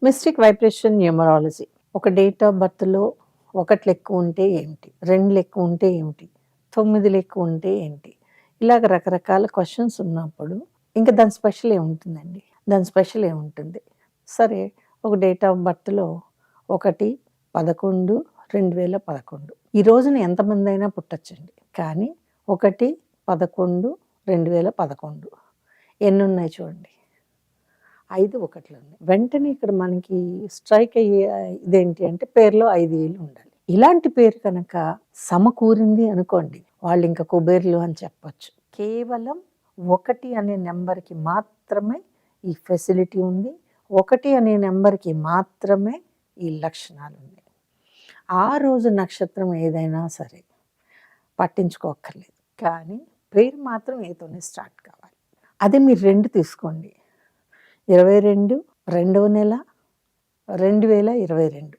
Mystic vibration numerology. ఒక date of బర్త్‌లో 1 ఎక్కువ ఉంటే ఏంటి? 2 ఎక్కువ ఉంటే ఏమిటి? 9 ఎక్కువ ఉంటే ఏంటి? ఇలాగ రకరకాల క్వెషన్స్ ఉన్నప్పుడు ఇంక దాని స్పెషల్ ఏముంటుందండి? దాని స్పెషల్ ఏముంటుంది? సరే, ఒక డేట్ ఆఫ్ బర్త్‌లో 1, 11, 2011 ఈ రోజున ఎంతమందైనా పుట్టొచ్చండి. కానీ 1, 11, 2011 ఎన్నున్నాయి చూడండి. 5 ఒకట్లు ఉన్నాయి. వెంటనే ఇక్కడ మనకి స్ట్రైక్ అయ్యే ఇదేంటి అంటే పేరులో 5 ఏళ్ళు ఉండాలి. ఇలాంటి పేరు కనుక సమకూరింది అనుకోండి, వాళ్ళు ఇంకా కుబేర్లు అని చెప్పొచ్చు. కేవలం 1 అనే నెంబర్కి మాత్రమే ఈ ఫెసిలిటీ ఉంది. 1 అనే నెంబర్కి మాత్రమే ఈ లక్షణాలు ఉన్నాయి. ఆ రోజు నక్షత్రం ఏదైనా సరే పట్టించుకోక్కర్లేదు, కానీ పేరు మాత్రం ఏతోనే స్టార్ట్ కావాలి. అదే మీరు 2 తీసుకోండి. 22 రెండవ నెల 2022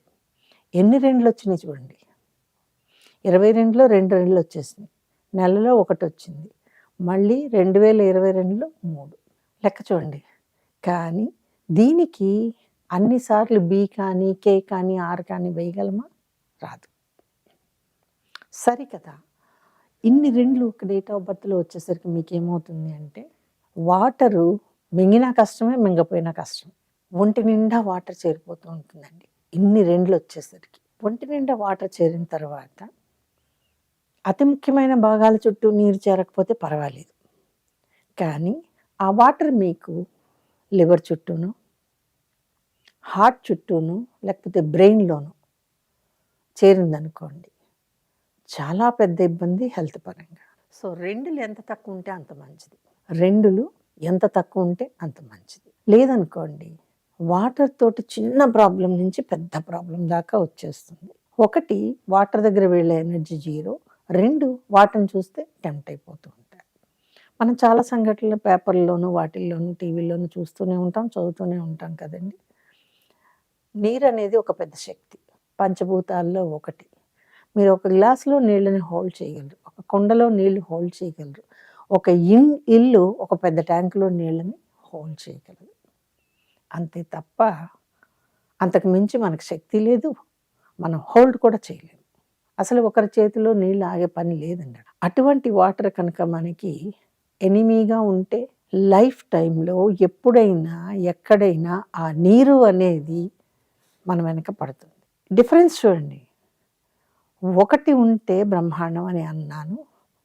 ఎన్ని 2లు వచ్చినాయి చూడండి. 22లో 2 2లు వచ్చేసినాయి. నెలలో 1 వచ్చింది. మళ్ళీ 2022లో 3 లెక్క చూడండి. కానీ దీనికి అన్నిసార్లు బి కానీ, కే కానీ, ఆర్ కానీ వేయగలమా? రాదు. సరికదా. ఇన్ని 2లు ఒక డేట్ ఆఫ్ బర్త్లో వచ్చేసరికి మీకేమవుతుంది అంటే, వాటరు మింగినా కష్టమే, మింగపోయినా కష్టమే. ఒంటి నిండా వాటర్ చేరిపోతూ ఉంటుందండి. ఇన్ని 2లు వచ్చేసరికి ఒంటి నిండా వాటర్ చేరిన తర్వాత అతి ముఖ్యమైన భాగాల చుట్టూ నీరు చేరకపోతే పర్వాలేదు, కానీ ఆ వాటర్ మీకు లివర్ చుట్టూను, హార్ట్ చుట్టూను, లేకపోతే బ్రెయిన్లోను చేరిందనుకోండి, చాలా పెద్ద ఇబ్బంది హెల్త్ పరంగా. సో 2లు ఎంత తక్కువ ఉంటే అంత మంచిది. 2లు ఎంత తక్కువ ఉంటే అంత మంచిది. లేదనుకోండి, వాటర్ తోటి చిన్న ప్రాబ్లం నుంచి పెద్ద ప్రాబ్లం దాకా వచ్చేస్తుంది. 1 వాటర్ దగ్గర వెళ్ళే ఎనర్జీ 0, 2 వాటర్ని చూస్తే టెంప్ట్ అయిపోతూ ఉంటారు. మనం చాలా సంఘటనలు పేపర్లోను, వాటిల్లోను, టీవీలోను చూస్తూనే ఉంటాం, చదువుతూనే ఉంటాం కదండి. నీరు అనేది ఒక పెద్ద శక్తి, పంచభూతాల్లో ఒకటి. మీరు ఒక గ్లాసులో నీళ్ళని హోల్డ్ చేయగలరు, ఒక కుండలో నీళ్లు హోల్డ్ చేయగలరు, ఒక ఇల్లు ఒక పెద్ద ట్యాంకులో నీళ్ళని హోల్డ్ చేయగలరు. అంతే తప్ప అంతకు మించి మనకు శక్తి లేదు, మనం హోల్డ్ కూడా చేయలేము. అసలు ఒకరి చేతిలో నీళ్ళు ఆగే పని లేదండి. అటువంటి వాటర్ కనుక మనకి ఎనిమీగా ఉంటే లైఫ్ టైంలో ఎప్పుడైనా ఎక్కడైనా ఆ నీరు అనేది మన వెనక పడుతుంది. డిఫరెన్స్ చూడండి. 1 ఉంటే బ్రహ్మాండం అని అన్నాను,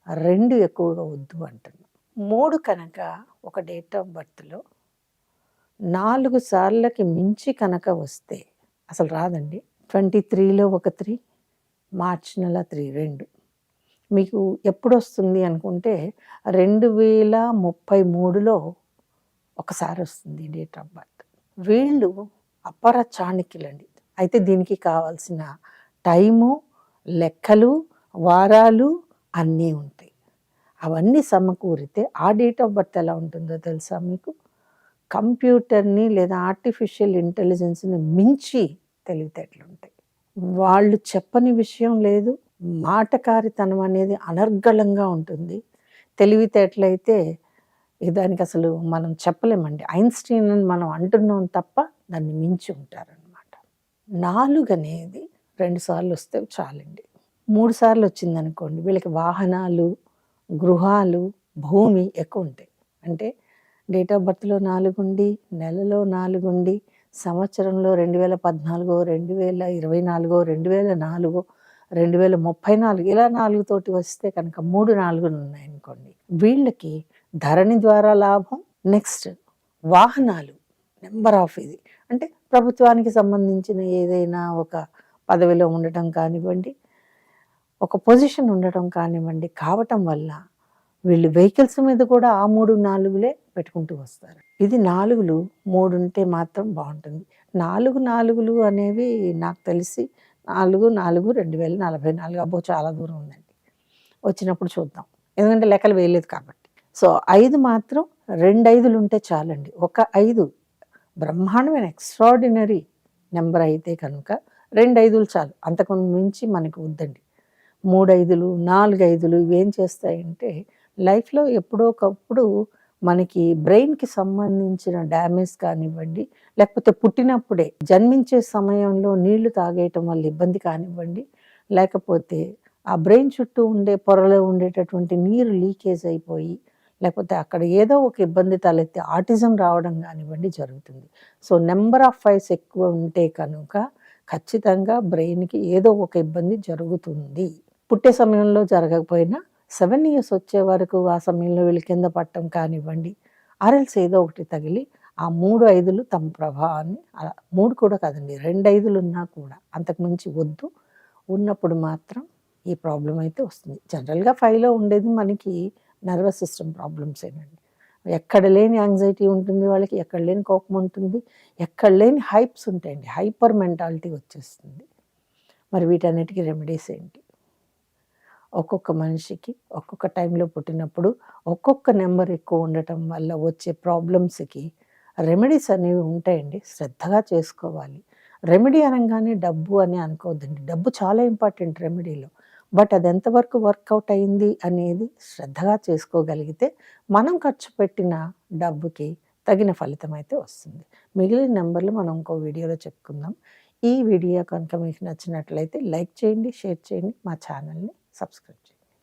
2 ఎక్కువగా వద్దు అంటున్నాను. 3 కనుక ఒక డేట్ ఆఫ్ బర్త్లో 4 సార్లకి మించి కనుక వస్తే అసలు రాదండి. 23లో ఒక 3, మార్చి నెల 3 2 మీకు ఎప్పుడు వస్తుంది అనుకుంటే 2033లో ఒకసారి వస్తుంది డేట్ ఆఫ్ బర్త్. వీళ్ళు అపర చాణక్యులండి. అయితే దీనికి కావాల్సిన టైము, లెక్కలు, వారాలు అన్నీ ఉంటాయి. అవన్నీ సమకూరితే ఆ డేట్ ఆఫ్ బర్త్ ఎలా ఉంటుందో తెలుసా మీకు? కంప్యూటర్ని లేదా ఆర్టిఫిషియల్ ఇంటెలిజెన్స్ని మించి తెలివితేటలు ఉంటాయి. వాళ్ళు చెప్పని విషయం లేదు. మాటకారితనం అనేది అనర్గళంగా ఉంటుంది. తెలివితేటలైతే దానికి అసలు మనం చెప్పలేమండి. ఐన్స్టీన్ అని మనం అంటున్నాం తప్ప దాన్ని మించి ఉంటారనమాట. 4 అనేది 2 సార్లు వస్తే చాలండి. 3 సార్లు వచ్చిందనుకోండి, వీళ్ళకి వాహనాలు, గృహాలు, భూమి ఎక్కువ ఉంటాయి. అంటే డేట్ ఆఫ్ బర్త్లో 4 ఉండి, నెలలో 4 ఉండి, సంవత్సరంలో 2014, 2024, 2004, 2034 ఇలా 4 తోటి వస్తే కనుక 3 4లు ఉన్నాయనుకోండి, వీళ్ళకి ధరణి ద్వారా లాభం. నెక్స్ట్ వాహనాలు, నెంబర్ ఆఫ్ ఇది అంటే ప్రభుత్వానికి సంబంధించిన ఏదైనా ఒక పదవిలో ఉండటం కానివ్వండి, ఒక పొజిషన్ ఉండటం కానివ్వండి, కావటం వల్ల వీళ్ళు వెహికల్స్ మీద కూడా ఆ 3 4లే పెట్టుకుంటూ వస్తారు. ఇది 4లు 3 ఉంటే మాత్రం బాగుంటుంది. 4 4లు అనేవి నాకు తెలిసి 4 4 2044 అబ్బో చాలా దూరం ఉందండి. వచ్చినప్పుడు చూద్దాం, ఎందుకంటే లెక్కలు వేయలేదు కాబట్టి. సో 5 మాత్రం 2 5లు ఉంటే చాలండి. ఒక 5 బ్రహ్మాండమైన ఎక్స్ట్రాడినరీ నెంబర్ అయితే కనుక 2 5లు చాలు, అంతకు మించి మనకు వద్దండి. 3 5లు 4 5లు ఇవేం చేస్తాయంటే లైఫ్లో ఎప్పుడో ఒకప్పుడు మనకి బ్రెయిన్‌కి సంబంధించిన డ్యామేజ్ కానివ్వండి, లేకపోతే పుట్టినప్పుడే జన్మించే సమయంలో నీళ్లు తాగేయటం వల్ల ఇబ్బంది కానివ్వండి, లేకపోతే ఆ బ్రెయిన్ చుట్టూ ఉండే పొరలో ఉండేటటువంటి నీరు లీకేజ్ అయిపోయి, లేకపోతే అక్కడ ఏదో ఒక ఇబ్బంది తలెత్తి ఆటిజం రావడం కానివ్వండి జరుగుతుంది. సో, నంబర్ ఆఫ్ 5 ఎక్కువ ఉంటే కనుక ఖచ్చితంగా బ్రెయిన్‌కి ఏదో ఒక ఇబ్బంది జరుగుతుంది. పుట్టే సమయంలో జరగకపోయినా 7 ఇయర్స్ వచ్చే వరకు ఆ సమయంలో వీళ్ళు కింద పడటం కానివ్వండి, ఆరెల్స్ ఏదో ఒకటి తగిలి ఆ 3 5లు తమ ప్రభావాన్ని 3 కూడా కాదండి, 2 5లు ఉన్నా కూడా అంతకు మించి వద్దు. ఉన్నప్పుడు మాత్రం ఈ ప్రాబ్లమ్ అయితే వస్తుంది. జనరల్‌గా 5లో ఉండేది మనకి నర్వస్ సిస్టమ్ ప్రాబ్లమ్సేనండి. ఎక్కడ లేని యాంగ్జైటీ ఉంటుంది వాళ్ళకి, ఎక్కడ లేని కోపం ఉంటుంది, ఎక్కడ లేని హైప్స్ ఉంటాయండి. హైపర్ మెంటాలిటీ వచ్చేస్తుంది. మరి వీటన్నిటికి రెమెడీస్ ఏంటి? ఒక్కొక్క మనిషికి ఒక్కొక్క టైంలో పుట్టినప్పుడు ఒక్కొక్క నెంబర్ ఎక్కువ ఉండటం వల్ల వచ్చే ప్రాబ్లమ్స్‌కి రెమెడీస్ అనేవి ఉంటాయండి. శ్రద్ధగా చేసుకోవాలి. రెమెడీ అనంగానే డబ్బు అని అనుకోవద్దండి. డబ్బు చాలా ఇంపార్టెంట్ రెమెడీలో. బట్ అది ఎంతవరకు వర్కౌట్ అయింది అనేది శ్రద్ధగా చేసుకోగలిగితే మనం ఖర్చు పెట్టిన డబ్బుకి తగిన ఫలితం అయితే వస్తుంది. మిగిలిన నెంబర్లు మనం ఇంకో వీడియోలో చెప్పుకుందాం. ఈ వీడియో కనుక మీకు నచ్చినట్లయితే లైక్ చేయండి, షేర్ చేయండి, మా ఛానల్‌ని సబ్స్క్రైబ్ చేయండి.